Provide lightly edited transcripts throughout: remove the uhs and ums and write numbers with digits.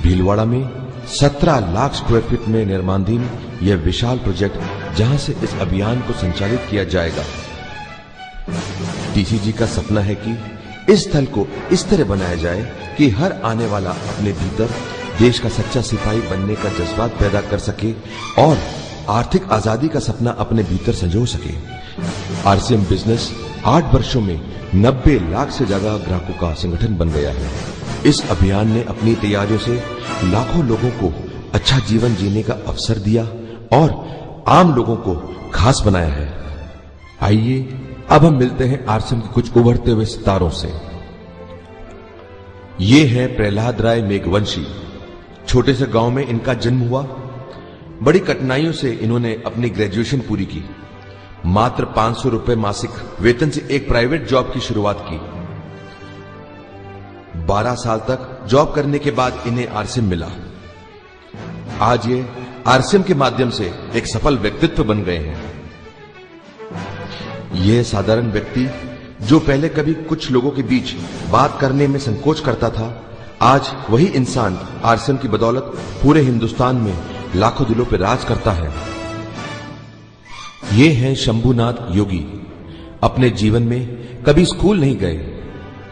भीलवाड़ा में 17 lakh square feet में निर्माणाधीन यह विशाल प्रोजेक्ट, जहां से इस अभियान को संचालित किया जाएगा। टीसीजी का सपना है कि इस स्थल को इस तरह बनाया जाए कि हर आने वाला अपने भीतर देश का सच्चा सिपाही बनने का जज्बात पैदा कर सके और आर्थिक आजादी का सपना अपने भीतर संजो सके। आरसीएम बिजनेस 8 वर्षों में 90 लाख से ज्यादा ग्राहकों का संगठन बन गया है। इस अभियान ने अपनी तैयारियों से लाखों लोगों को अच्छा जीवन जीने का अवसर दिया और आम लोगों को खास बनाया है। आइए अब हम मिलते हैं आरसीएम के कुछ उभरते हुए सितारों से। ये है प्रहलाद राय मेघवंशी। छोटे से गांव में इनका जन्म हुआ। बड़ी कठिनाइयों से इन्होंने अपनी ग्रेजुएशन पूरी की। मात्र 500 रुपए मासिक वेतन से एक प्राइवेट जॉब की शुरुआत की। 12 साल तक जॉब करने के बाद इन्हें आरसीएम मिला। आज ये आरसीएम के माध्यम से एक सफल व्यक्तित्व बन गए हैं। यह साधारण व्यक्ति जो पहले कभी कुछ लोगों के बीच बात करने में संकोच करता था, आज वही इंसान आरसीएम की बदौलत पूरे हिंदुस्तान में लाखों दिलों पर राज करता है। ये हैं शंभुनाथ योगी। अपने जीवन में कभी स्कूल नहीं गए,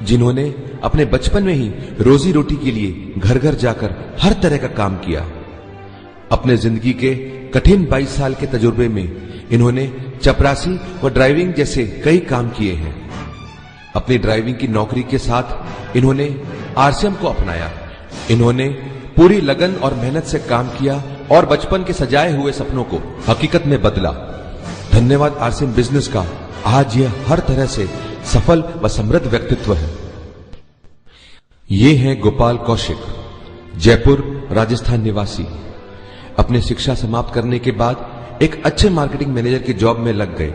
जिन्होंने अपने बचपन में ही रोजी रोटी के लिए घर घर जाकर हर तरह का काम किया। अपने जिंदगी के कठिन 22 साल के तजुर्बे में इन्होंने चपरासी व ड्राइविंग जैसे कई काम किए हैं। अपनी ड्राइविंग की नौकरी के साथ इन्होंने आरसीएम को अपनाया। इन्होंने पूरी लगन और मेहनत से काम किया और बचपन के सजाए हुए सपनों को हकीकत में बदला। धन्यवाद आरसीएम बिजनेस का। आज यह हर तरह से सफल व समृद्ध व्यक्तित्व है। ये है गोपाल कौशिक, जयपुर राजस्थान निवासी। अपने शिक्षा समाप्त करने के बाद एक अच्छे मार्केटिंग मैनेजर की जॉब में लग गए।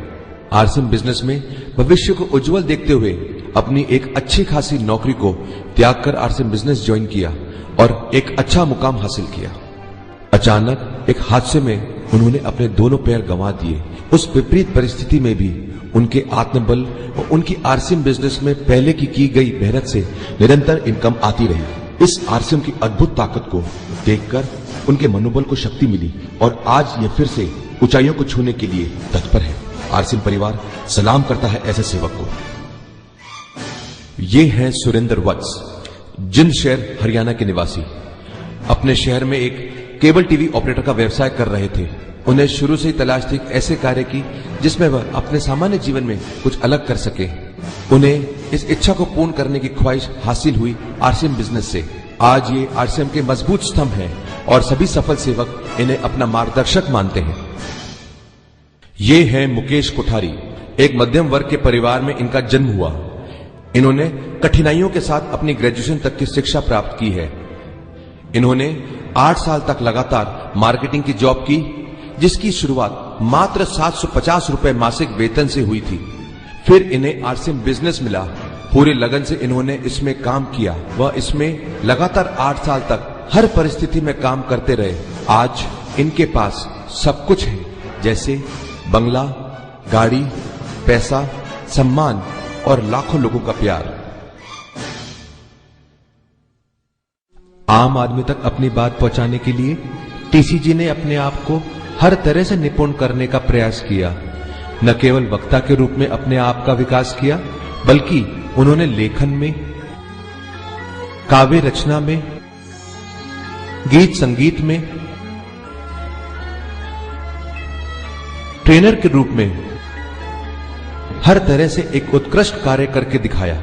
आरसीएम बिजनेस में भविष्य को उज्जवल देखते हुए अपनी एक अच्छी खासी नौकरी को त्याग कर आरसीएम बिजनेस ज्वाइन किया और एक अच्छा मुकाम हासिल किया। अचानक एक हादसे में उन्होंने अपने दोनों पैर गंवा दिए। उस विपरीत परिस्थिति में भी उनके आत्मबल और उनकी आरसीएम बिजनेस में पहले की गई मेहनत से निरंतर इनकम आती रही। इस आरसीएम की अद्भुत ताकत को देखकर उनके मनोबल को शक्ति मिली और आज ये फिर से ऊंचाइयों को छूने के लिए तत्पर है। आरसीएम परिवार सलाम करता है ऐसे सेवक को। ये हैं सुरेंद्र वत्स, जिंद शहर हरियाणा के निवासी। अपने शहर में एक केबल टीवी ऑपरेटर का व्यवसाय कर रहे थे। उन्हें शुरू से ही तलाश थी ऐसे कार्य की जिसमें वह अपने सामान्य जीवन में कुछ अलग कर सके। उन्हें इस इच्छा को पूर्ण करने की ख्वाहिश हासिल हुई आरसीएम बिजनेस से। आज ये आरसीएम के मजबूत स्तंभ हैं और सभी सफल सेवक इन्हें अपना मार्गदर्शक मानते हैं। ये है मुकेश कोठारी। एक मध्यम वर्ग के परिवार में इनका जन्म हुआ। इन्होंने कठिनाइयों के साथ अपनी ग्रेजुएशन तक की शिक्षा प्राप्त की है। इन्होंने 8 साल तक लगातार मार्केटिंग की जॉब की, जिसकी शुरुआत मात्र 750 रुपए मासिक वेतन से हुई थी। फिर इन्हें आरसीएम बिजनेस मिला। पूरी लगन से इन्होंने इसमें काम किया। वह इसमें लगातार 8 साल तक हर परिस्थिति में काम करते रहे। आज इनके पास सब कुछ है, जैसे बंगला, गाड़ी, पैसा, सम्मान और लाखों लोगों का प्यार। आम आदमी तक अपनी बात पहुंचाने के लिए टीसीजी ने अपने आप को हर तरह से निपुण करने का प्रयास किया। न केवल वक्ता के रूप में अपने आप का विकास किया, बल्कि उन्होंने लेखन में, काव्य रचना में, गीत संगीत में, ट्रेनर के रूप में हर तरह से एक उत्कृष्ट कार्य करके दिखाया।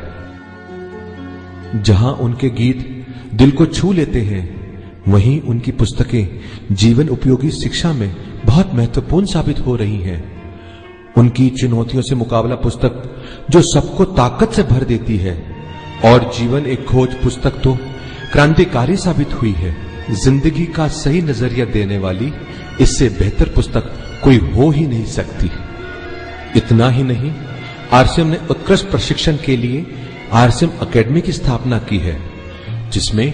जहां उनके गीत दिल को छू लेते हैं, वहीं उनकी पुस्तकें जीवन उपयोगी शिक्षा में बहुत महत्वपूर्ण साबित हो रही हैं। उनकी चुनौतियों से मुकाबला पुस्तक जो सबको ताकत से भर देती है और जीवन एक खोज पुस्तक तो क्रांतिकारी साबित हुई है। जिंदगी का सही नजरिया देने वाली इससे बेहतर पुस्तक कोई हो ही नहीं सकती। इतना ही नहीं, आरसीएम ने उत्कृष्ट प्रशिक्षण के लिए आरसीएम एकेडमी की स्थापना की है, जिसमें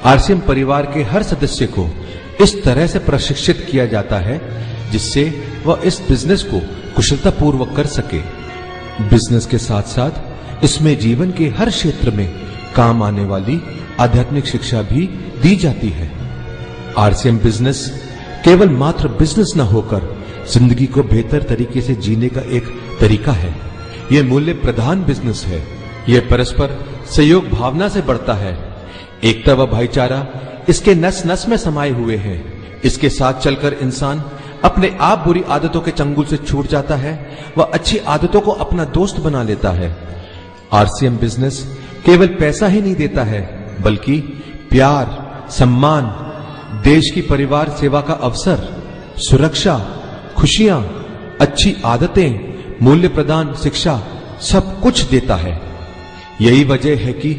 आरसीएम परिवार के हर सदस्य को इस तरह से प्रशिक्षित किया जाता है जिससे वह इस बिजनेस को कुशलतापूर्वक कर सके। बिजनेस के साथ साथ इसमें जीवन के हर क्षेत्र में काम आने वाली आध्यात्मिक शिक्षा भी दी जाती है। आरसीएम बिजनेस केवल मात्र बिजनेस न होकर जिंदगी को बेहतर तरीके से जीने का एक तरीका है। यह मूल्य प्रधान बिजनेस है। यह परस्पर सहयोग भावना से बढ़ता है। एकता व भाईचारा इसके नस नस में समाये हुए हैं। इसके साथ चलकर इंसान अपने आप बुरी आदतों के चंगुल से छूट जाता है व अच्छी आदतों को अपना दोस्त बना लेता है। आरसीएम बिजनेस केवल पैसा ही नहीं देता है, बल्कि प्यार, सम्मान, देश की परिवार सेवा का अवसर, सुरक्षा, खुशियां, अच्छी आदतें, मूल्य प्रदान शिक्षा सब कुछ देता है। यही वजह है कि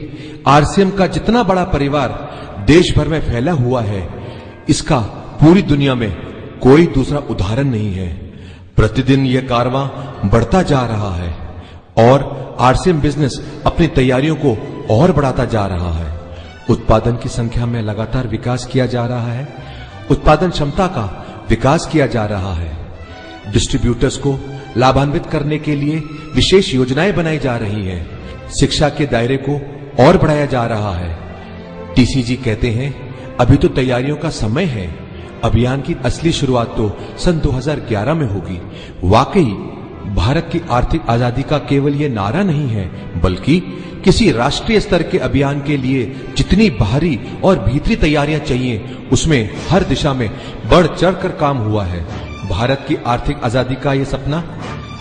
आरसीएम का जितना बड़ा परिवार देश भर में फैला हुआ है, इसका पूरी दुनिया में कोई दूसरा उदाहरण नहीं है। प्रतिदिन यह कारवां बढ़ता जा रहा है और आरसीएम बिजनेस अपनी तैयारियों को और बढ़ाता जा रहा है। उत्पादन की संख्या में लगातार विकास किया जा रहा है। उत्पादन क्षमता का विकास किया जा रहा है। डिस्ट्रीब्यूटर्स को लाभान्वित करने के लिए विशेष योजनाएं बनाई जा रही हैं। शिक्षा के दायरे को और बढ़ाया जा रहा है। टीसीजी कहते हैं, अभी तो तैयारियों का समय है। अभियान की असली शुरुआत तो सन 2011 में होगी। वाकई भारत की आर्थिक आजादी का केवल ये नारा नहीं है, बल्कि किसी राष्ट्रीय स्तर के अभियान के लिए जितनी बाहरी और भीतरी तैयारियां चाहिए, उसमें हर दिशा में बढ़ चढ़कर काम हुआ है। भारत की आर्थिक आजादी का ये सपना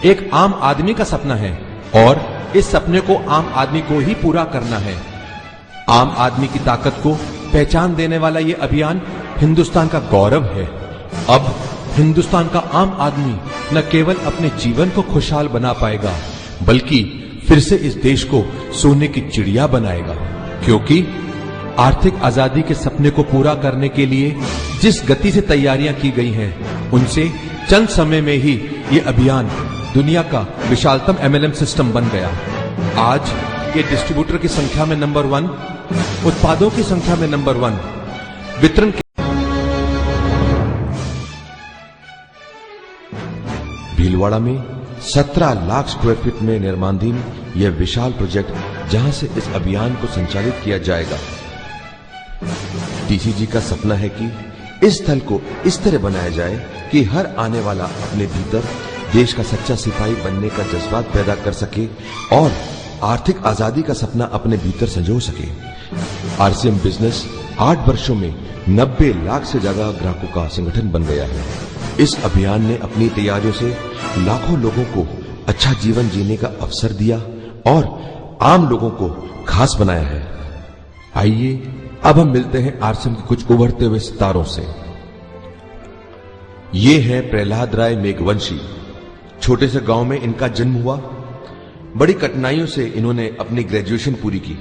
एक आम आदमी का सपना है और इस सपने को आम आदमी को ही पूरा करना है। आम आदमी की ताकत को पहचान देने वाला ये अभियान हिंदुस्तान का गौरव है। अब हिंदुस्तान का आम आदमी न केवल अपने जीवन को खुशहाल बना पाएगा, बल्कि फिर से इस देश को सोने की चिड़िया बनाएगा। क्योंकि आर्थिक आजादी के सपने को पूरा करने के लिए जिस गति से तैयारियां की गई हैं, उनसे चंद समय में ही ये अभियान दुनिया का विशालतम एमएलएम सिस्टम बन गया। आज ये डिस्ट्रीब्यूटर की संख्या में नंबर 1, उत्पादों की संख्या में नंबर 1, वितरण भीलवाड़ा में 17 लाख स्क्वायर फीट में निर्माणाधीन यह विशाल प्रोजेक्ट, जहां से इस अभियान को संचालित किया जाएगा। टीसीजी का सपना है कि इस स्थल को इस तरह बनाया जाए कि हर आने वाला अपने भीतर देश का सच्चा सिपाही बनने का जज्बात पैदा कर सके और आर्थिक आजादी का सपना अपने भीतर संजो सके। आरसीएम बिजनेस 8 वर्षों में 90 लाख से ज्यादा ग्राहकों का संगठन बन गया है। इस अभियान ने अपनी तैयारियों से लाखों लोगों को अच्छा जीवन जीने का अवसर दिया और आम लोगों को खास बनाया है। आइए अब हम मिलते हैं आरसीएम के कुछ उभरते हुए सितारों से। ये है प्रहलाद राय मेघवंशी। छोटे से गांव में इनका जन्म हुआ। बड़ी कठिनाइयों से इन्होंने अपनी ग्रेजुएशन पूरी की।